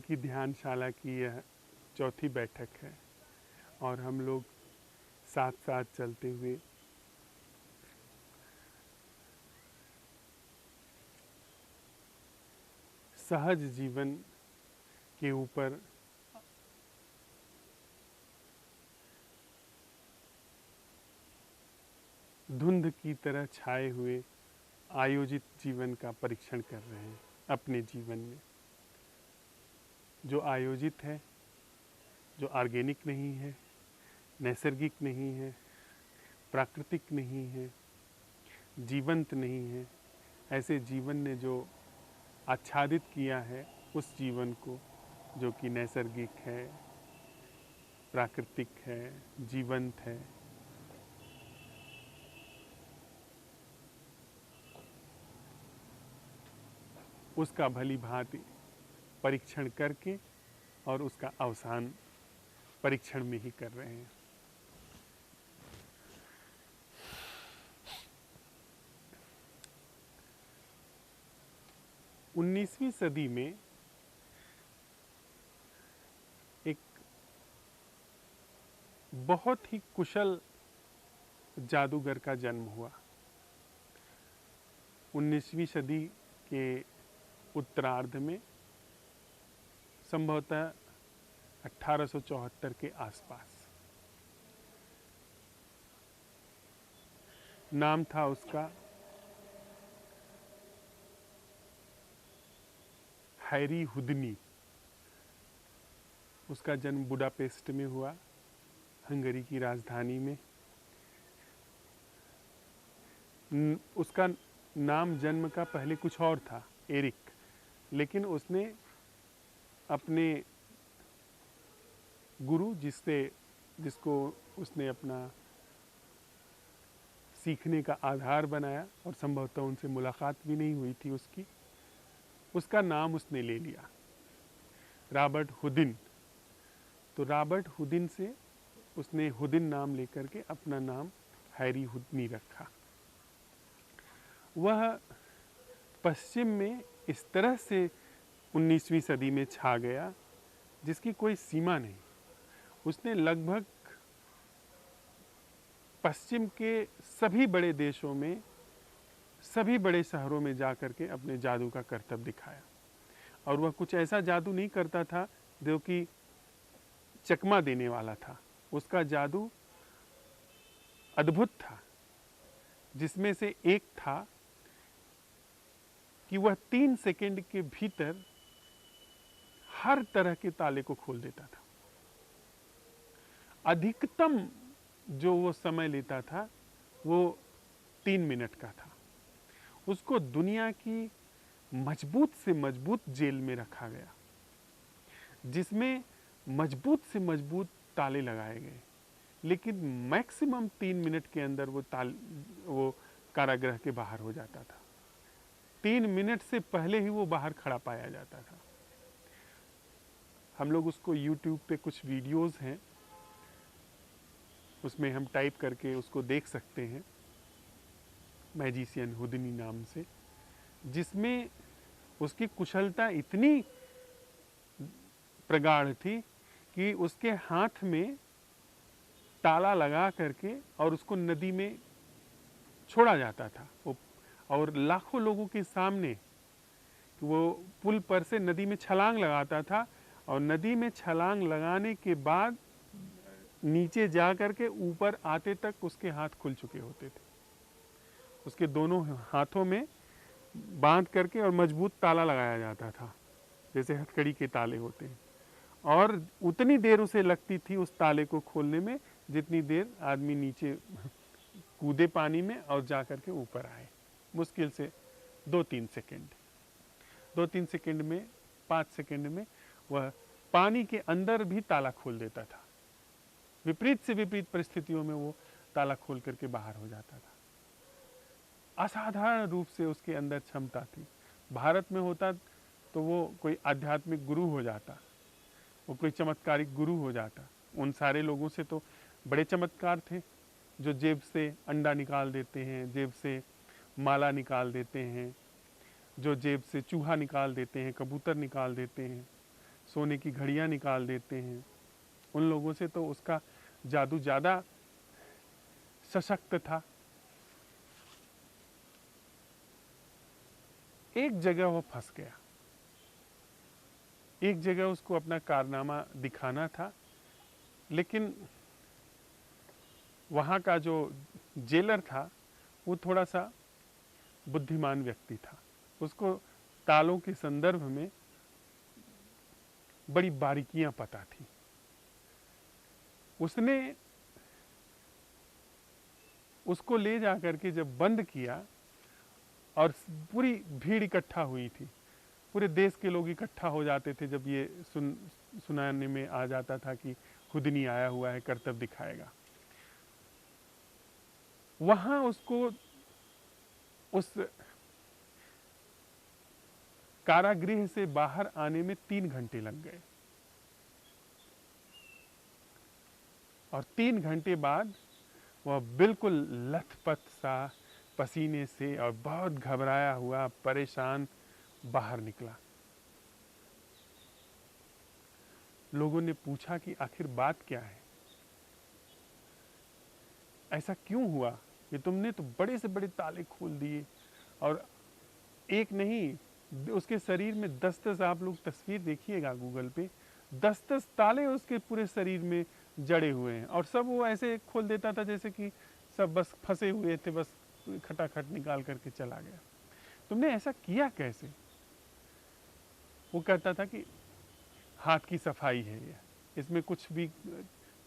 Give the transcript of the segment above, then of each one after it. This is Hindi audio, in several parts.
की ध्यानशाला की यह चौथी बैठक है और हम लोग साथ साथ चलते हुए सहज जीवन के ऊपर धुंध की तरह छाए हुए आयोजित जीवन का परीक्षण कर रहे हैं अपने जीवन में। जो आयोजित है, जो ऑर्गेनिक नहीं है, नैसर्गिक नहीं है, प्राकृतिक नहीं है, जीवंत नहीं है, ऐसे जीवन ने जो आच्छादित किया है उस जीवन को, जो कि नैसर्गिक है, प्राकृतिक है, जीवंत है, उसका भली भांति परीक्षण करके और उसका अवसान परीक्षण में ही कर रहे हैं। उन्नीसवीं सदी में एक बहुत ही कुशल जादूगर का जन्म हुआ। 19वीं सदी के उत्तरार्ध में, संभवतः 1874 के आसपास। नाम था उसका हैरी हुदनी। उसका जन्म बुडापेस्ट में हुआ, हंगरी की राजधानी में। उसका नाम जन्म का पहले कुछ और था, एरिक, लेकिन उसने अपने गुरु जिसको उसने अपना सीखने का आधार बनाया और संभवतः उनसे मुलाकात भी नहीं हुई थी उसका नाम उसने ले लिया, रॉबर्ट हुदिन। तो रॉबर्ट हुदिन से उसने हुदिन नाम लेकर के अपना नाम हैरी हुदनी रखा। वह पश्चिम में इस तरह से 19वीं सदी में छा गया जिसकी कोई सीमा नहीं। उसने लगभग पश्चिम के सभी बड़े देशों में, सभी बड़े शहरों में जाकर के अपने जादू का करतब दिखाया। और वह कुछ ऐसा जादू नहीं करता था जो कि चकमा देने वाला था। उसका जादू अद्भुत था, जिसमें से एक था कि वह 3 सेकंड के भीतर हर तरह के ताले को खोल देता था। अधिकतम जो वो समय लेता था वो 3 मिनट का था। उसको दुनिया की मजबूत से मजबूत जेल में रखा गया, जिसमें मजबूत से मजबूत ताले लगाए गए, लेकिन मैक्सिमम 3 मिनट के अंदर वो कारागृह के बाहर हो जाता था। 3 मिनट से पहले ही वो बाहर खड़ा पाया जाता था। हम लोग उसको YouTube पे कुछ वीडियोस हैं, उसमें हम टाइप करके उसको देख सकते हैं, मैजिशियन हुदनी नाम से, जिसमें उसकी कुशलता इतनी प्रगाढ़ थी कि उसके हाथ में ताला लगा करके और उसको नदी में छोड़ा जाता था। और लाखों लोगों के सामने वो पुल पर से नदी में छलांग लगाता था और नदी में छलांग लगाने के बाद नीचे जा करके ऊपर आते तक उसके हाथ खुल चुके होते थे। उसके दोनों हाथों में बांध करके और मजबूत ताला लगाया जाता था, जैसे हथकड़ी के ताले होते हैं, और उतनी देर उसे लगती थी उस ताले को खोलने में जितनी देर आदमी नीचे कूदे पानी में और जा करके ऊपर आए। मुश्किल से 2-3 सेकंड, 2-3 सेकंड में, 5 सेकंड में वह पानी के अंदर भी ताला खोल देता था। विपरीत से विपरीत परिस्थितियों में वो ताला खोल करके बाहर हो जाता था। असाधारण रूप से उसके अंदर क्षमता थी। भारत में होता तो वो कोई आध्यात्मिक गुरु हो जाता, वो कोई चमत्कारिक गुरु हो जाता। उन सारे लोगों से तो बड़े चमत्कार थे, जो जेब से अंडा निकाल देते हैं, जेब से माला निकाल देते हैं, जो जेब से चूहा निकाल देते हैं, कबूतर निकाल देते हैं, सोने की घड़ियां निकाल देते हैं, उन लोगों से तो उसका जादू ज़्यादा सशक्त था। एक जगह वो फंस गया, एक जगह उसको अपना कारनामा दिखाना था, लेकिन वहाँ का जो जेलर था वो थोड़ा सा बुद्धिमान व्यक्ति था। उसको तालों के संदर्भ में बड़ी बारीकियां पता थी। उसने उसको ले जाकर के जब बंद किया और पूरी भीड़ इकट्ठा हुई थी, पूरे देश के लोग इकट्ठा हो जाते थे जब ये सुनाने में आ जाता था कि खुदनी आया हुआ है, करतब दिखाएगा। वहां उसको उस कारागृह से बाहर आने में 3 घंटे लग गए, और 3 घंटे बाद वह बिल्कुल लथपथ सा, पसीने से और बहुत घबराया हुआ, परेशान बाहर निकला। लोगों ने पूछा कि आखिर बात क्या है, ऐसा क्यों हुआ कि तुमने तो बड़े से बड़े ताले खोल दिए, और एक नहीं, उसके शरीर में 10-10, आप लोग तस्वीर देखिएगा गूगल पे, 10-10 ताले उसके पूरे शरीर में जड़े हुए हैं, और सब वो ऐसे खोल देता था जैसे कि सब बस फंसे हुए थे, बस खटाखट निकाल करके चला गया। तुमने ऐसा किया कैसे? वो कहता था कि हाथ की सफाई है ये, इसमें कुछ भी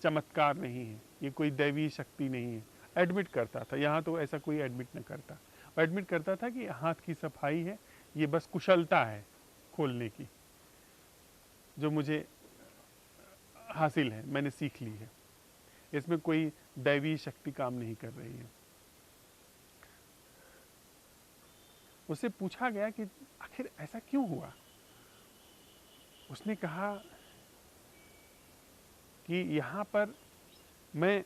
चमत्कार नहीं है, ये कोई दैवीय शक्ति नहीं है। एडमिट करता था, यहाँ तो ऐसा कोई एडमिट न करता, एडमिट करता था कि हाथ की सफाई है, ये बस कुशलता है खोलने की, जो मुझे हासिल है, मैंने सीख ली है, इसमें कोई दैवीय शक्ति काम नहीं कर रही है। उससे पूछा गया कि आखिर ऐसा क्यों हुआ? उसने कहा कि यहाँ पर मैं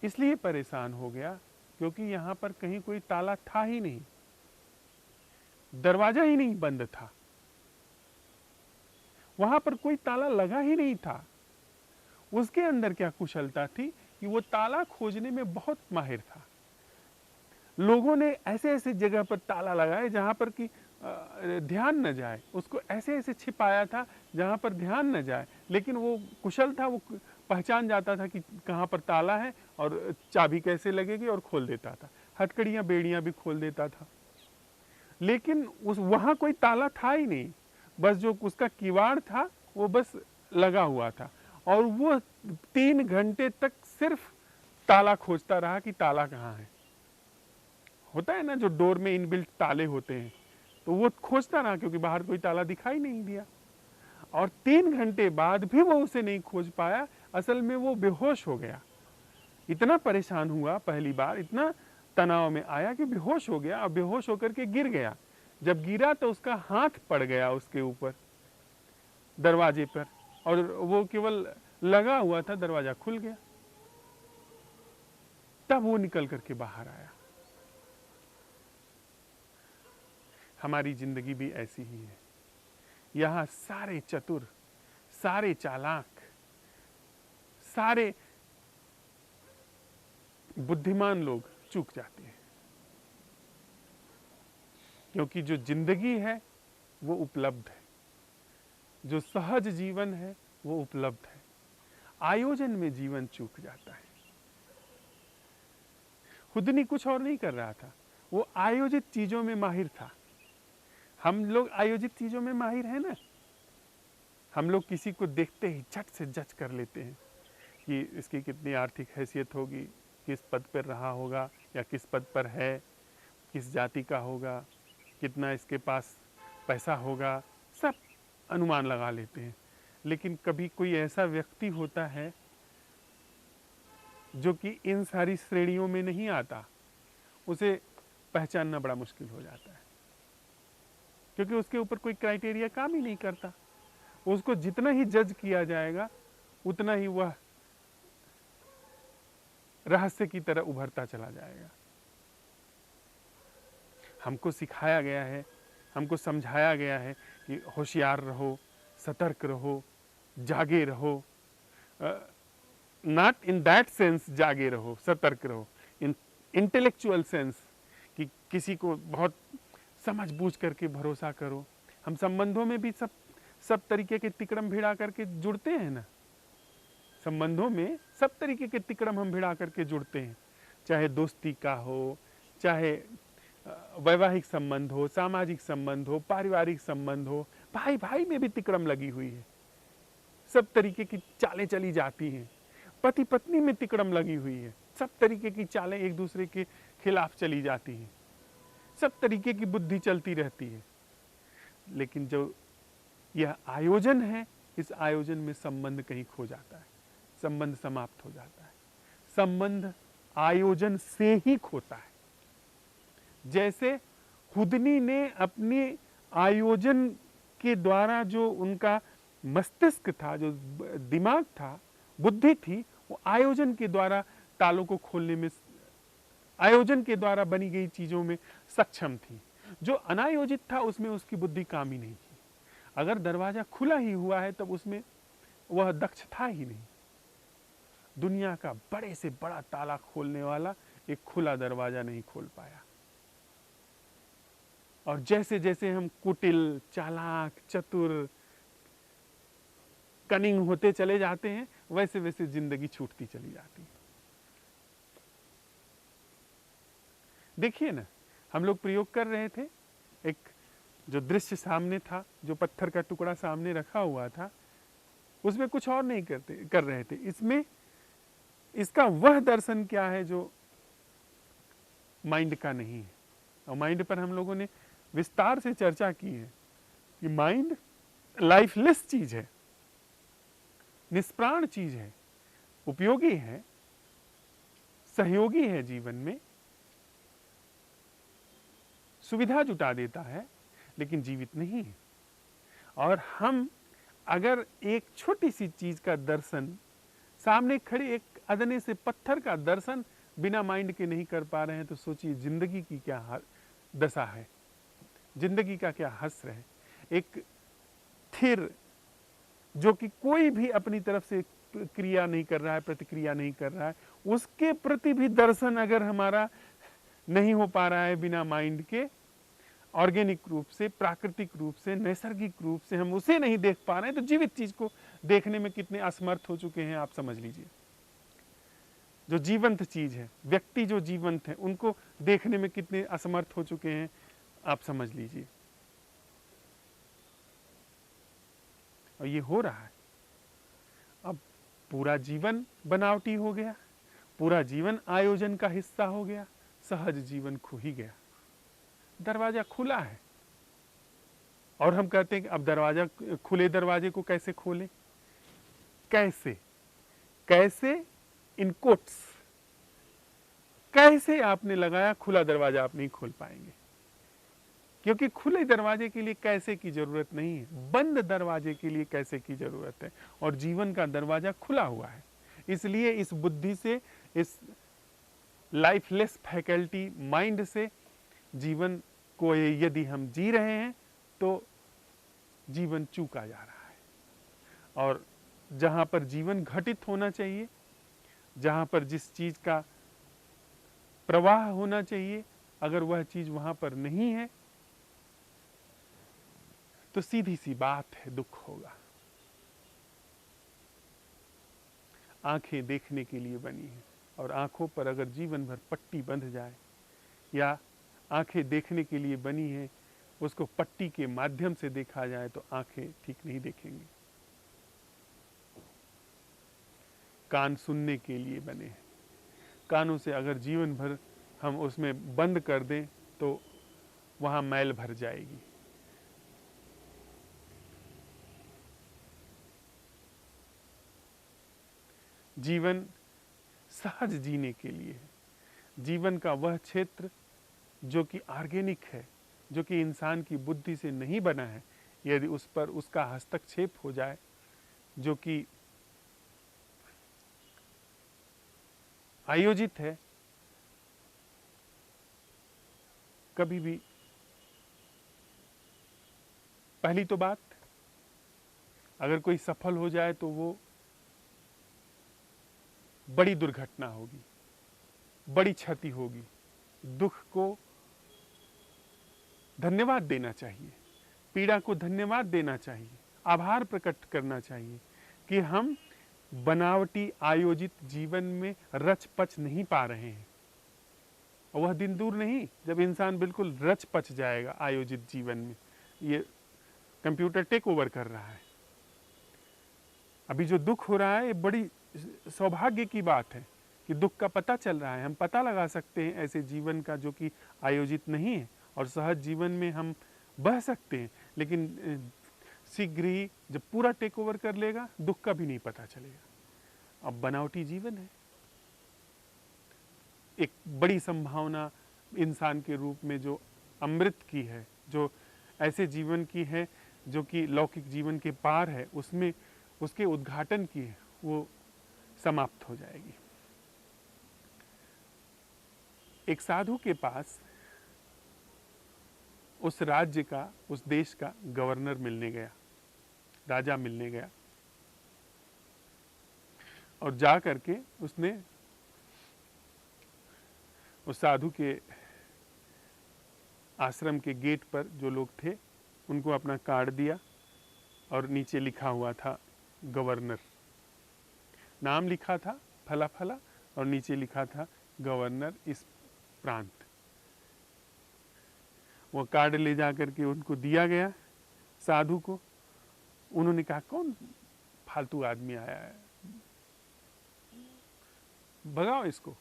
इसलिए परेशान हो गया क्योंकि यहाँ पर कहीं कोई ताला था ही नहीं, दरवाजा ही नहीं बंद था, वहां पर कोई ताला लगा ही नहीं था। उसके अंदर क्या कुशलता थी कि वो ताला खोजने में बहुत माहिर था। लोगों ने ऐसे ऐसे जगह पर ताला लगाए जहां पर कि ध्यान न जाए, उसको ऐसे ऐसे छिपाया था जहां पर ध्यान न जाए, लेकिन वो कुशल था, वो पहचान जाता था कि कहां पर ताला है और चाबी कैसे लगेगी, और खोल देता था। हथकड़ियां बेड़ियां भी खोल देता था, लेकिन उस वहां कोई ताला था ही नहीं, बस जो उसका किवाड़ था वो बस लगा हुआ था, और वो 3 घंटे तक सिर्फ ताला खोजता रहा कि ताला कहाँ है। होता है ना, जो डोर में इनबिल्ट ताले होते हैं, तो वो खोजता रहा क्योंकि बाहर कोई ताला दिखाई नहीं दिया, और 3 घंटे बाद भी वो उसे नहीं खोज पाया। असल में वो बेहोश हो गया, इतना परेशान हुआ, पहली बार इतना तनाव में आया कि बेहोश हो गया, और बेहोश होकर के गिर गया। जब गिरा तो उसका हाथ पड़ गया उसके ऊपर दरवाजे पर, और वो केवल लगा हुआ था, दरवाजा खुल गया। तब वो निकल करके बाहर आया। हमारी जिंदगी भी ऐसी ही है, यहां सारे चतुर, सारे चालाक, सारे बुद्धिमान लोग चूक जाते हैं, क्योंकि जो जिंदगी है वो उपलब्ध है, जो सहज जीवन है वो उपलब्ध है, आयोजन में जीवन चूक जाता है। खुदनी कुछ और नहीं कर रहा था, वो आयोजित चीजों में माहिर था। हम लोग आयोजित चीजों में माहिर है ना, हम लोग किसी को देखते ही झट से जज कर लेते हैं कि इसकी कितनी आर्थिक हैसियत होगी, किस पद पर रहा होगा या किस पद पर है, किस जाति का होगा, कितना इसके पास पैसा होगा, सब अनुमान लगा लेते हैं। लेकिन कभी कोई ऐसा व्यक्ति होता है जो कि इन सारी श्रेणियों में नहीं आता, उसे पहचानना बड़ा मुश्किल हो जाता है, क्योंकि उसके ऊपर कोई क्राइटेरिया काम ही नहीं करता। उसको जितना ही जज किया जाएगा उतना ही वह रहस्य की तरह उभरता चला जाएगा। हमको सिखाया गया है, हमको समझाया गया है कि होशियार रहो, सतर्क रहो, जागे रहो, नॉट इन दैट सेंस जागे रहो, सतर्क रहो, इन इंटेलेक्चुअल सेंस कि किसी को बहुत समझ बूझ करके भरोसा करो। हम संबंधों में भी सब तरीके के तिकड़म भिड़ा करके जुड़ते हैं ना, संबंधों में सब तरीके के तिकड़म हम भिड़ा करके जुड़ते हैं, चाहे दोस्ती का हो, चाहे वैवाहिक संबंध हो, सामाजिक संबंध हो, पारिवारिक संबंध हो, भाई भाई में भी तिकड़म लगी हुई है, सब तरीके की चालें चली जाती हैं, पति पत्नी में तिकड़म लगी हुई है, सब तरीके की चालें एक दूसरे के खिलाफ चली जाती हैं, सब तरीके की बुद्धि चलती रहती है। लेकिन जो यह आयोजन है, इस आयोजन में संबंध कहीं खो जाता है, संबंध समाप्त हो जाता है, संबंध आयोजन से ही खोता है। जैसे खुदनी ने अपने आयोजन के द्वारा जो उनका मस्तिष्क था, जो दिमाग था, बुद्धि थी, वो आयोजन के द्वारा तालों को खोलने में, आयोजन के द्वारा बनी गई चीजों में सक्षम थी। जो अनायोजित था उसमें उसकी बुद्धि काम ही नहीं की। अगर दरवाजा खुला ही हुआ है तब उसमें वह दक्ष था ही नहीं। दुनिया का बड़े से बड़ा ताला खोलने वाला एक खुला दरवाजा नहीं खोल पाया। और जैसे जैसे हम कुटिल, चालाक, चतुर, कनिंग होते चले जाते हैं, वैसे वैसे जिंदगी छूटती चली जाती है। देखिए ना, हम लोग प्रयोग कर रहे थे, एक जो दृश्य सामने था, जो पत्थर का टुकड़ा सामने रखा हुआ था, उसमें कुछ और नहीं कर रहे थे। इसमें इसका वह दर्शन क्या है जो माइंड का नहीं है। और माइंड पर हम लोगों ने विस्तार से चर्चा की है कि माइंड लाइफलेस चीज है, निष्प्राण चीज है, उपयोगी है, सहयोगी है, जीवन में सुविधा जुटा देता है, लेकिन जीवित नहीं है। और हम अगर एक छोटी सी चीज का दर्शन, सामने खड़े एक अदने से पत्थर का दर्शन बिना माइंड के नहीं कर पा रहे हैं, तो सोचिए जिंदगी की क्या दशा है, जिंदगी का क्या हश्र है। एक स्थिर, जो कि कोई भी अपनी तरफ से क्रिया नहीं कर रहा है, प्रतिक्रिया नहीं कर रहा है, उसके प्रति भी दर्शन अगर हमारा नहीं हो पा रहा है बिना माइंड के, ऑर्गेनिक रूप से, प्राकृतिक रूप से, नैसर्गिक रूप से हम उसे नहीं देख पा रहे हैं, तो जीवित चीज को देखने में कितने असमर्थ हो चुके हैं आप समझ लीजिए। जो जीवंत चीज है, व्यक्ति जो जीवंत है, उनको देखने में कितने असमर्थ हो चुके हैं आप समझ लीजिए। और ये हो रहा है। अब पूरा जीवन बनावटी हो गया, पूरा जीवन आयोजन का हिस्सा हो गया, सहज जीवन खो ही गया। दरवाजा खुला है और हम कहते हैं कि अब दरवाजा, खुले दरवाजे को कैसे खोलें, कैसे कैसे इन कोट्स, कैसे आपने लगाया, खुला दरवाजा आप नहीं खोल पाएंगे, क्योंकि खुले दरवाजे के लिए कैसे की जरूरत नहीं है, बंद दरवाजे के लिए कैसे की जरूरत है। और जीवन का दरवाजा खुला हुआ है। इसलिए इस बुद्धि से, इस लाइफलेस फैकल्टी माइंड से जीवन को यदि हम जी रहे हैं तो जीवन चूका जा रहा है। और जहां पर जीवन घटित होना चाहिए, जहां पर जिस चीज का प्रवाह होना चाहिए, अगर वह चीज वहां पर नहीं है तो सीधी सी बात है, दुख होगा। आंखें देखने के लिए बनी है, और आंखों पर अगर जीवन भर पट्टी बंध जाए, या आंखें देखने के लिए बनी है, उसको पट्टी के माध्यम से देखा जाए, तो आंखें ठीक नहीं देखेंगी। कान सुनने के लिए बने हैं, कानों से अगर जीवन भर हम उसमें बंद कर दें तो वहां मैल भर जाएगी। जीवन सहज जीने के लिए है। जीवन का वह क्षेत्र जो कि ऑर्गेनिक है, जो कि इंसान की बुद्धि से नहीं बना है, यदि उस पर उसका हस्तक्षेप हो जाए, जो कि आयोजित है, कभी भी, पहली तो बात अगर कोई सफल हो जाए तो वो बड़ी दुर्घटना होगी, बड़ी क्षति होगी। दुख को धन्यवाद देना चाहिए, पीड़ा को धन्यवाद देना चाहिए, आभार प्रकट करना चाहिए कि हम बनावटी आयोजित जीवन में रच पच नहीं पा रहे हैं। और वह दिन दूर नहीं जब इंसान बिल्कुल रच पच जाएगा आयोजित जीवन में। ये कंप्यूटर टेक ओवर कर रहा है। अभी जो दुख हो रहा है ये बड़ी सौभाग्य की बात है कि दुख का पता चल रहा है। हम पता लगा सकते हैं ऐसे जीवन का जो कि आयोजित नहीं है, और सहज जीवन में हम बह सकते हैं। लेकिन शीघ्र ही जब पूरा टेक ओवर कर लेगा, दुख का भी नहीं पता चलेगा। अब बनावटी जीवन है। एक बड़ी संभावना इंसान के रूप में जो अमृत की है, जो ऐसे जीवन की है जो कि लौकिक जीवन के पार है, उसमें उसके उद्घाटन की है, वो समाप्त हो जाएगी। एक साधु के पास उस राज्य का, उस देश का गवर्नर मिलने गया, राजा मिलने गया, और जा करके उसने उस साधु के आश्रम के गेट पर जो लोग थे उनको अपना कार्ड दिया, और नीचे लिखा हुआ था गवर्नर। नाम लिखा था फला फला, और नीचे लिखा था गवर्नर इस प्रांत। वो कार्ड ले जा करके उनको दिया गया साधु को। उन्होंने कहा कौन फालतू आदमी आया है, भगाओ इसको।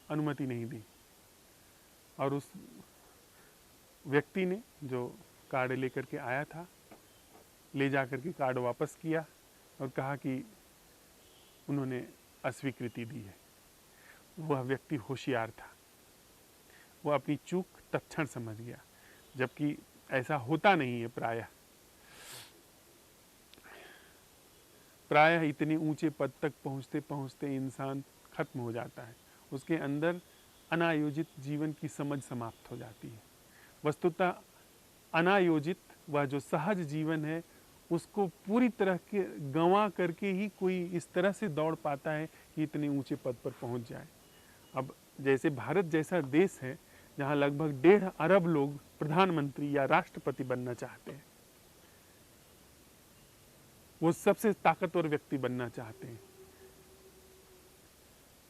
अनुमति नहीं दी, और उस व्यक्ति ने जो कार्ड लेकर के आया था, ले जा करके कार्ड वापस किया और कहा कि उन्होंने अस्वीकृति दी है। वह व्यक्ति होशियार था, वो अपनी चूक तत्क्षण समझ गया, जबकि ऐसा होता नहीं है। प्रायः इतने ऊंचे पद तक पहुंचते पहुंचते इंसान खत्म हो जाता है, उसके अंदर अनायोजित जीवन की समझ समाप्त हो जाती है। वस्तुतः अनायोजित वह जो सहज जीवन है उसको पूरी तरह के गंवा करके ही कोई इस तरह से दौड़ पाता है कि इतने ऊंचे पद पर पहुंच जाए। अब जैसे भारत जैसा देश है जहां लगभग 1.5 अरब लोग प्रधानमंत्री या राष्ट्रपति बनना चाहते हैं, वो सबसे ताकतवर व्यक्ति बनना चाहते हैं।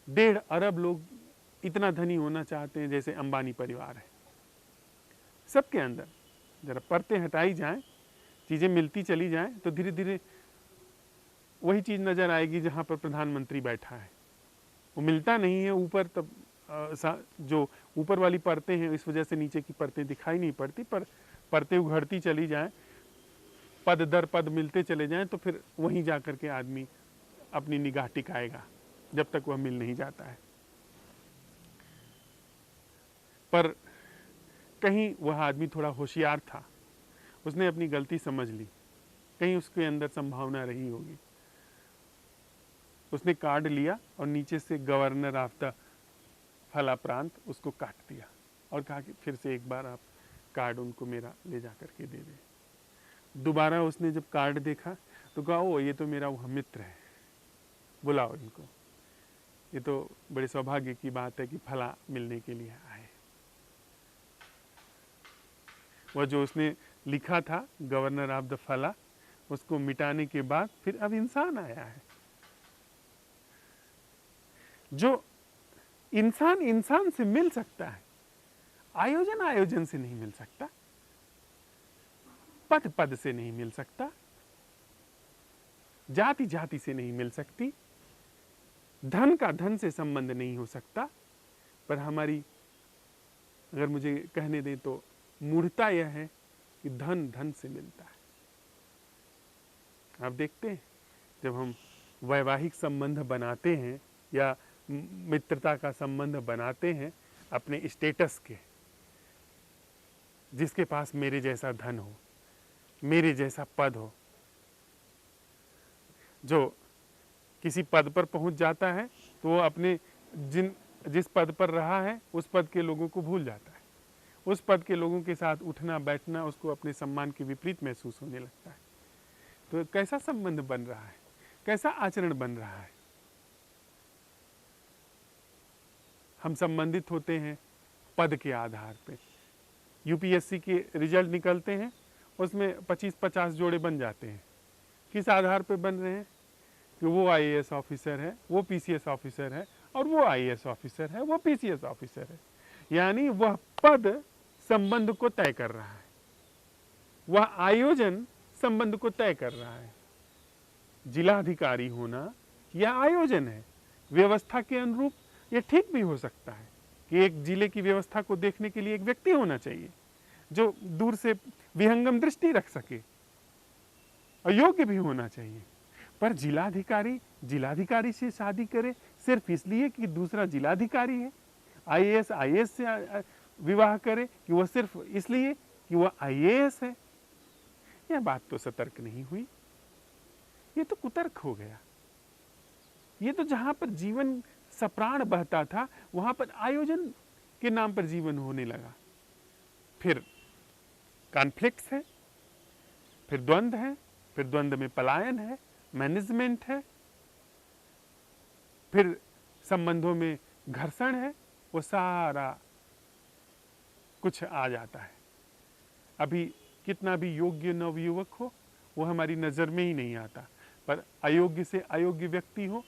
1.5 अरब लोग इतना धनी होना चाहते हैं जैसे अंबानी परिवार है। सबके अंदर जरा परतें हटाई जाएं, चीजें मिलती चली जाएं, तो धीरे धीरे वही चीज नजर आएगी जहां पर प्रधानमंत्री बैठा है। वो मिलता नहीं है ऊपर, तब जो ऊपर वाली परतें हैं इस वजह से नीचे की परतें दिखाई नहीं पड़ती, पर परतें उघड़ती चली जाएं, पद दर पद मिलते चले जाएं, तो फिर वहीं जाकर के आदमी अपनी निगाह टिकाएगा जब तक वह मिल नहीं जाता है। पर कहीं वह आदमी थोड़ा होशियार था, उसने अपनी गलती समझ ली, कहीं उसके अंदर संभावना रही होगी। उसने कार्ड लिया और नीचे से गवर्नर ऑफ द फला प्रांत उसको काट दिया और कहा कि फिर से एक बार आप कार्ड उनको मेरा ले जा करके दे दें। दोबारा उसने जब कार्ड देखा तो कहा ओ ये तो मेरा वह मित्र है, बुलाओ इनको। ये तो बड़े सौभाग्य की बात है कि फला मिलने के लिए आए। वह जो उसने लिखा था गवर्नर ऑफ द फला, उसको मिटाने के बाद फिर अब इंसान आया है। जो इंसान इंसान से मिल सकता है, आयोजन आयोजन से नहीं मिल सकता, पद पद से नहीं मिल सकता, जाति जाति से नहीं मिल सकती, धन का धन से संबंध नहीं हो सकता। पर हमारी, अगर मुझे कहने दें तो मूढ़ता यह है कि धन धन से मिलता है। आप देखते हैं जब हम वैवाहिक संबंध बनाते हैं या मित्रता का संबंध बनाते हैं अपने स्टेटस के, जिसके पास मेरे जैसा धन हो, मेरे जैसा पद हो, जो किसी पद पर पहुंच जाता है तो वो अपने जिस पद पर रहा है उस पद के लोगों को भूल जाता है। उस पद के लोगों के साथ उठना बैठना उसको अपने सम्मान के विपरीत महसूस होने लगता है। तो कैसा संबंध बन रहा है, कैसा आचरण बन रहा है। हम संबंधित होते हैं पद के आधार पे। यूपीएससी के रिजल्ट निकलते हैं, उसमें 25-50 जोड़े बन जाते हैं। किस आधार पे बन रहे हैं कि वो आईएएस ऑफिसर है, वो पीसीएस ऑफिसर है, और वो आईएएस ऑफिसर है, वो पीसीएस ऑफिसर है। यानी वह पद संबंध को तय कर रहा है, वह आयोजन संबंध को तय कर रहा है। जिलाधिकारी होना यह आयोजन है। व्यवस्था के अनुरूप यह ठीक भी हो सकता है कि एक जिले की व्यवस्था को देखने के लिए एक व्यक्ति होना चाहिए जो दूर से विहंगम दृष्टि रख सके, और योग्य भी होना चाहिए। पर जिलाधिकारी से शादी करे सिर्फ इसलिए कि दूसरा जिलाधिकारी है, आईएएस से विवाह करे कि वह सिर्फ इसलिए कि वह आईएएस है, यह बात तो सतर्क नहीं हुई, ये तो कुतर्क हो गया। ये तो जहां पर जीवन सप्राण बहता था वहां पर आयोजन के नाम पर जीवन होने लगा। फिर कॉन्फ्लिक्ट्स है, फिर द्वंद्व है, फिर द्वंद्व में पलायन है, मैनेजमेंट है, फिर संबंधों में घर्षण है, वो सारा कुछ आ जाता है। अभी कितना भी योग्य नवयुवक हो वो हमारी नज़र में ही नहीं आता, पर अयोग्य से अयोग्य व्यक्ति हो,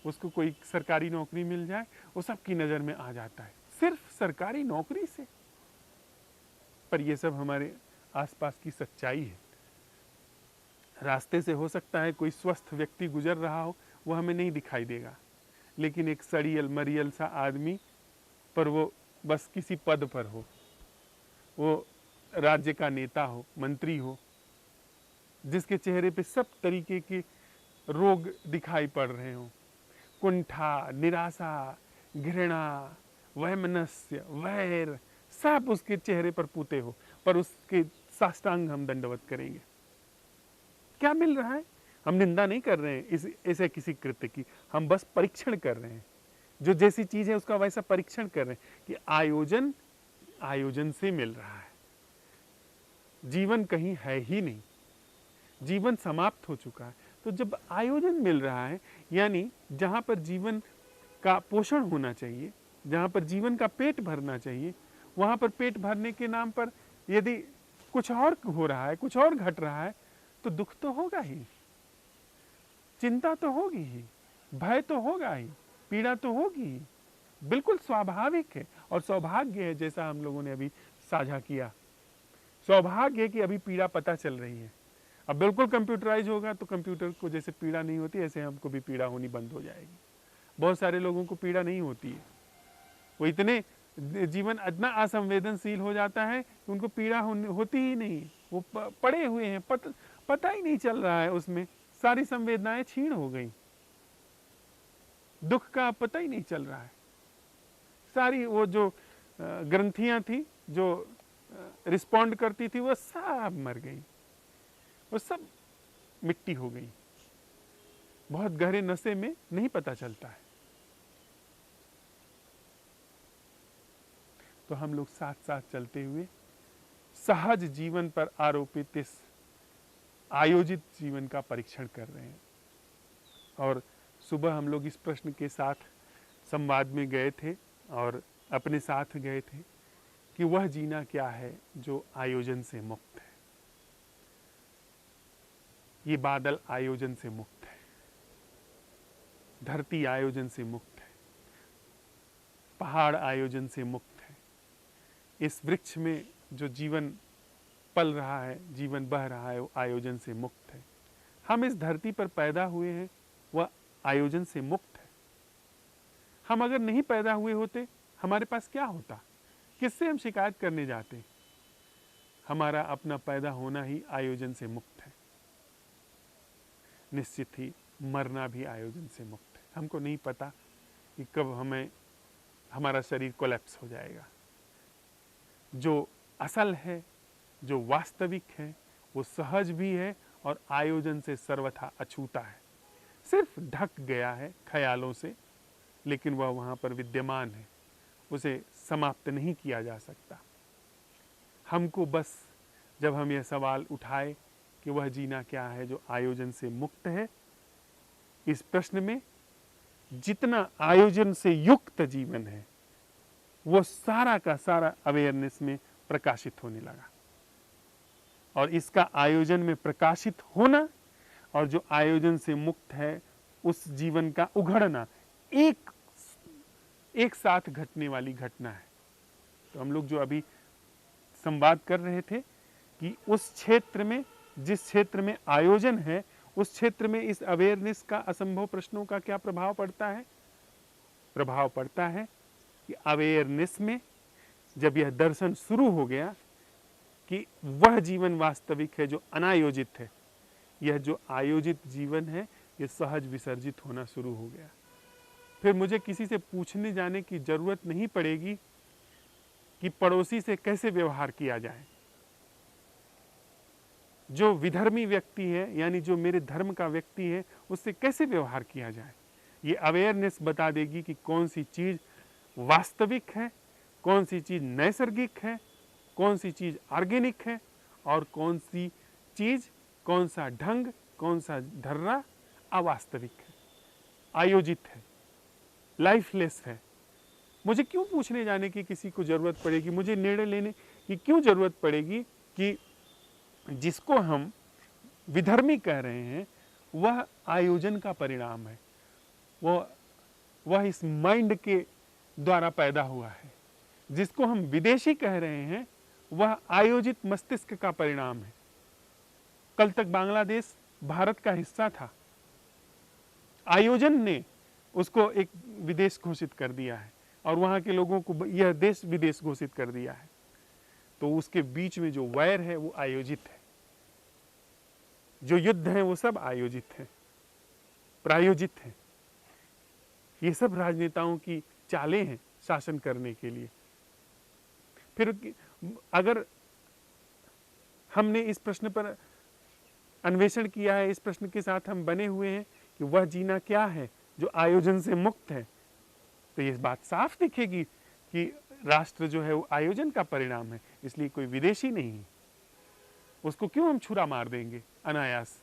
उसको कोई सरकारी नौकरी मिल जाए, वो सबकी नज़र में आ जाता है, सिर्फ सरकारी नौकरी से। पर ये सब हमारे आसपास की सच्चाई है। रास्ते से हो सकता है कोई स्वस्थ व्यक्ति गुजर रहा हो, वो हमें नहीं दिखाई देगा, लेकिन एक सड़ियल मरियल सा आदमी पर वो बस किसी पद पर हो, वो राज्य का नेता हो, मंत्री हो, जिसके चेहरे पे सब तरीके के रोग दिखाई पड़ रहे हो, कुंठा, निराशा, घृणा, वैमनस्य, वैर, सब उसके चेहरे पर पूते हो, पर उसके साष्टांग हम दंडवत करेंगे। क्या मिल रहा है? हम निंदा नहीं कर रहे हैं ऐसे किसी कृत्य की, हम बस परीक्षण कर रहे हैं। जो जैसी चीज है उसका वैसा परीक्षण कर रहे हैं कि आयोजन से मिल रहा है। जीवन कहीं है ही नहीं, जीवन समाप्त हो चुका है। तो जब आयोजन मिल रहा है, यानी जहां पर जीवन का पोषण होना चाहिए, जहां पर जीवन का पेट भरना चाहिए, वहां पर पेट भरने के नाम पर यदि कुछ और हो रहा है, कुछ और घट रहा है, तो दुख तो होगा ही, चिंता तो होगी ही, भय तो होगा ही, पीड़ा तो होगी ही। बिल्कुल स्वाभाविक है और सौभाग्य है, जैसा हम लोगों ने अभी साझा किया। सौभाग्य है कि अभी पीड़ा पता चल रही है। अब बिल्कुल कंप्यूटराइज होगा तो कंप्यूटर को जैसे पीड़ा नहीं होती, ऐसे हमको भी पीड़ा होनी बंद हो जाएगी। बहुत सारे लोगों को पीड़ा नहीं होती है, वो इतने जीवन इतना असंवेदनशील हो जाता है कि उनको पीड़ा होती ही नहीं। वो पड़े हुए हैं, पता ही नहीं चल रहा है, उसमें सारी संवेदनाएं क्षीण हो गई, दुख का पता ही नहीं चल रहा है। सारी वो जो ग्रंथियां थी जो रिस्पॉन्ड करती थी वो सब मर गई, वो सब मिट्टी हो गई। बहुत गहरे नशे में नहीं पता चलता है। तो हम लोग साथ साथ चलते हुए सहज जीवन पर आरोपित इस आयोजित जीवन का परीक्षण कर रहे हैं। और सुबह हम लोग इस प्रश्न के साथ संवाद में गए थे और अपने साथ गए थे कि वह जीना क्या है जो आयोजन से मुक्त है। ये बादल आयोजन से मुक्त है, धरती आयोजन से मुक्त है, पहाड़ आयोजन से मुक्त है, इस वृक्ष में जो जीवन पल रहा है, जीवन बह रहा है, वो आयोजन से मुक्त है। हम इस धरती पर पैदा हुए हैं, वह आयोजन से मुक्त है। हम अगर नहीं पैदा हुए होते, हमारे पास क्या होता? किससे हम शिकायत करने जाते? हमारा अपना पैदा होना ही आयोजन से मुक्त है। निश्चित ही मरना भी आयोजन से मुक्त है। हमको नहीं पता कि कब हमारा शरीर कोलैप्स हो जाएगा। जो असल है, जो वास्तविक है, वो सहज भी है और आयोजन से सर्वथा अछूता है। सिर्फ ढक गया है ख्यालों से, लेकिन वह वहाँ पर विद्यमान है, उसे समाप्त नहीं किया जा सकता। हमको बस जब हम यह सवाल उठाए कि वह जीना क्या है जो आयोजन से मुक्त है। इस प्रश्न में जितना आयोजन से युक्त जीवन है वो सारा का सारा अवेयरनेस में प्रकाशित होने लगा। और इसका आयोजन में प्रकाशित होना और जो आयोजन से मुक्त है उस जीवन का उघड़ना एक साथ घटने वाली घटना है। तो हम लोग जो अभी संवाद कर रहे थे कि उस क्षेत्र में, जिस क्षेत्र में आयोजन है, उस क्षेत्र में इस अवेयरनेस का, असंभव प्रश्नों का क्या प्रभाव पड़ता है? प्रभाव पड़ता है कि अवेयरनेस में जब यह दर्शन शुरू हो गया कि वह जीवन वास्तविक है जो अनायोजित है, यह जो आयोजित जीवन है यह सहज विसर्जित होना शुरू हो गया। फिर मुझे किसी से पूछने जाने की जरूरत नहीं पड़ेगी कि पड़ोसी से कैसे व्यवहार किया जाए। जो विधर्मी व्यक्ति है, यानी जो मेरे धर्म का व्यक्ति है, उससे कैसे व्यवहार किया जाए। ये अवेयरनेस बता देगी कि कौन सी चीज वास्तविक है, कौन सी चीज नैसर्गिक है, कौन सी चीज ऑर्गेनिक है और कौन सी चीज, कौन सा ढंग, कौन सा धर्रा अवास्तविक है, आयोजित है, लाइफलेस है। मुझे क्यों पूछने जाने की किसी को जरूरत पड़ेगी, मुझे निर्णय लेने की क्यों जरूरत पड़ेगी कि जिसको हम विधर्मी कह रहे हैं वह आयोजन का परिणाम है, वह इस माइंड के द्वारा पैदा हुआ है। जिसको हम विदेशी कह रहे हैं वह आयोजित मस्तिष्क का परिणाम है। कल तक बांग्लादेश भारत का हिस्सा था, आयोजन ने उसको एक विदेश घोषित कर दिया है और वहां के लोगों को यह देश विदेश घोषित कर दिया है। तो उसके बीच में जो वैर है वो आयोजित है, जो युद्ध है वो सब आयोजित है, प्रायोजित है। ये सब राजनेताओं की चालें हैं शासन करने के लिए। फिर अगर हमने इस प्रश्न पर अन्वेषण किया है, इस प्रश्न के साथ हम बने हुए हैं कि वह जीना क्या है जो आयोजन से मुक्त है, तो ये बात साफ दिखेगी कि राष्ट्र जो है वो आयोजन का परिणाम है, इसलिए कोई विदेशी नहीं है। उसको क्यों हम छुरा मार देंगे अनायास?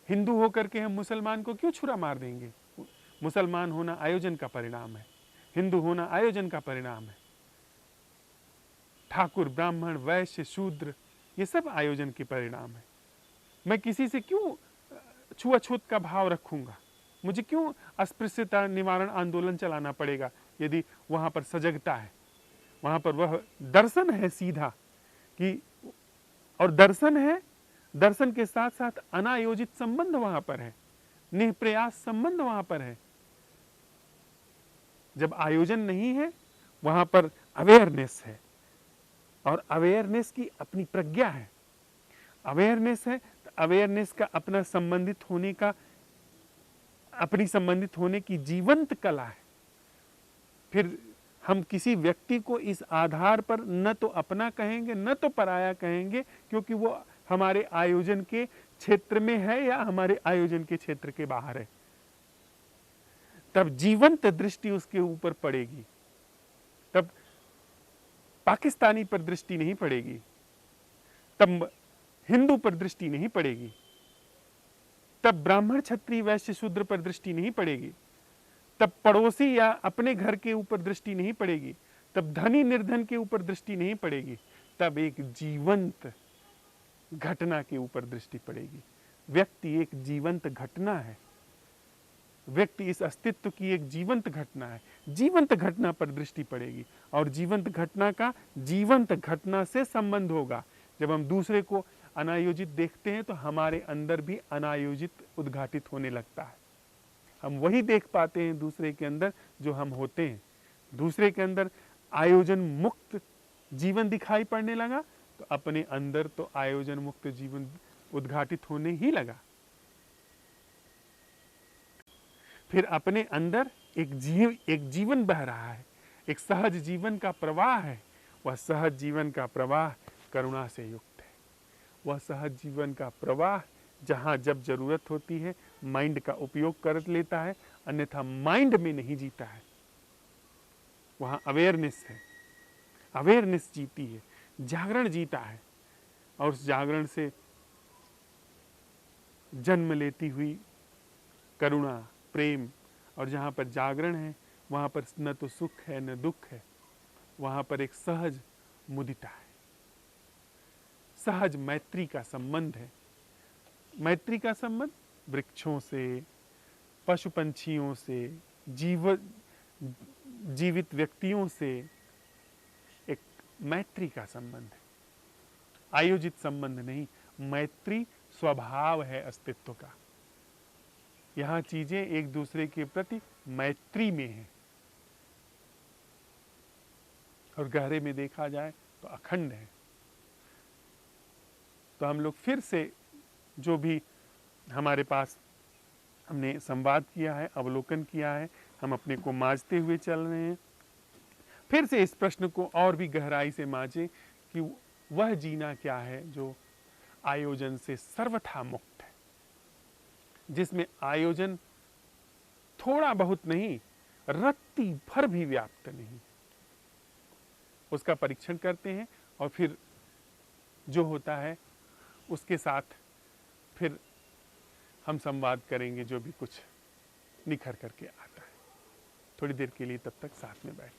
हिंदू होकर के हम मुसलमान को क्यों छुरा मार देंगे? मुसलमान होना आयोजन का परिणाम है, हिंदू होना आयोजन का परिणाम है। ठाकुर, ब्राह्मण, वैश्य, शूद्र, ये सब आयोजन के परिणाम है। मैं किसी से क्यों छुआछूत का भाव रखूंगा? मुझे क्यों अस्पृश्यता निवारण आंदोलन चलाना पड़ेगा यदि वहां पर सजगता है, वहां पर वह दर्शन है सीधा कि, और दर्शन है, दर्शन के साथ साथ अनायोजित संबंध वहां पर है, निष्प्रयास संबंध वहां पर है। जब आयोजन नहीं है वहां पर अवेयरनेस है, और अवेयरनेस की अपनी प्रज्ञा है। अवेयरनेस है तो अवेयरनेस का अपना संबंधित होने का, अपनी संबंधित होने की जीवंत कला है। फिर हम किसी व्यक्ति को इस आधार पर न तो अपना कहेंगे न तो पराया कहेंगे, क्योंकि वो हमारे आयोजन के क्षेत्र में है या हमारे आयोजन के क्षेत्र के बाहर है। तब जीवंत दृष्टि उसके ऊपर पड़ेगी, तब पाकिस्तानी पर दृष्टि नहीं पड़ेगी, तब हिंदू पर दृष्टि नहीं पड़ेगी, तब ब्राह्मण, क्षत्रिय, वैश्य, शूद्र पर दृष्टि नहीं पड़ेगी, तब पड़ोसी या अपने घर के ऊपर दृष्टि नहीं पड़ेगी, तब धनी निर्धन के ऊपर दृष्टि नहीं पड़ेगी, तब एक जीवंत घटना के ऊपर दृष्टि पड़ेगी। व्यक्ति एक जीवंत घटना है, व्यक्ति इस अस्तित्व की एक जीवंत घटना है। जीवंत घटना पर दृष्टि पड़ेगी और जीवंत घटना का जीवंत घटना से संबंध होगा। जब हम दूसरे को अनायोजित देखते हैं तो हमारे अंदर भी अनायोजित उद्घाटित होने लगता है। हम वही देख पाते हैं दूसरे के अंदर जो हम होते हैं। दूसरे के अंदर आयोजन मुक्त जीवन दिखाई पड़ने लगा तो अपने अंदर तो आयोजन मुक्त जीवन उद्घाटित होने ही लगा। फिर अपने अंदर एक जीवन बह रहा है, एक सहज जीवन का प्रवाह है। वह सहज जीवन का प्रवाह करुणा से युक्त है। वह सहज जीवन का प्रवाह जहां जब जरूरत होती है माइंड का उपयोग कर लेता है, अन्यथा माइंड में नहीं जीता है। वहां अवेयरनेस है, अवेयरनेस जीती है, जागरण जीता है। और उस जागरण से जन्म लेती हुई करुणा, प्रेम, और जहाँ पर जागरण है वहाँ पर न तो सुख है न दुख है, वहाँ पर एक सहज मुदिता है, सहज मैत्री का संबंध है। मैत्री का संबंध वृक्षों से, पशु पंछियों से, जीवित व्यक्तियों से एक मैत्री का संबंध है, आयोजित संबंध नहीं। मैत्री स्वभाव है अस्तित्व का। यहाँ चीजें एक दूसरे के प्रति मैत्री में है, और गहरे में देखा जाए तो अखंड है। तो हम लोग फिर से जो भी हमारे पास हमने संवाद किया है, अवलोकन किया है, हम अपने को मांझते हुए चल रहे हैं। फिर से इस प्रश्न को और भी गहराई से मांझें कि वह जीना क्या है जो आयोजन से सर्वथा मुक्त है, जिसमें आयोजन थोड़ा बहुत नहीं, रत्ती भर भी व्याप्त नहीं। उसका परीक्षण करते हैं और फिर जो होता है उसके साथ फिर हम संवाद करेंगे, जो भी कुछ निखर करके आता है। थोड़ी देर के लिए तब तक साथ में बैठ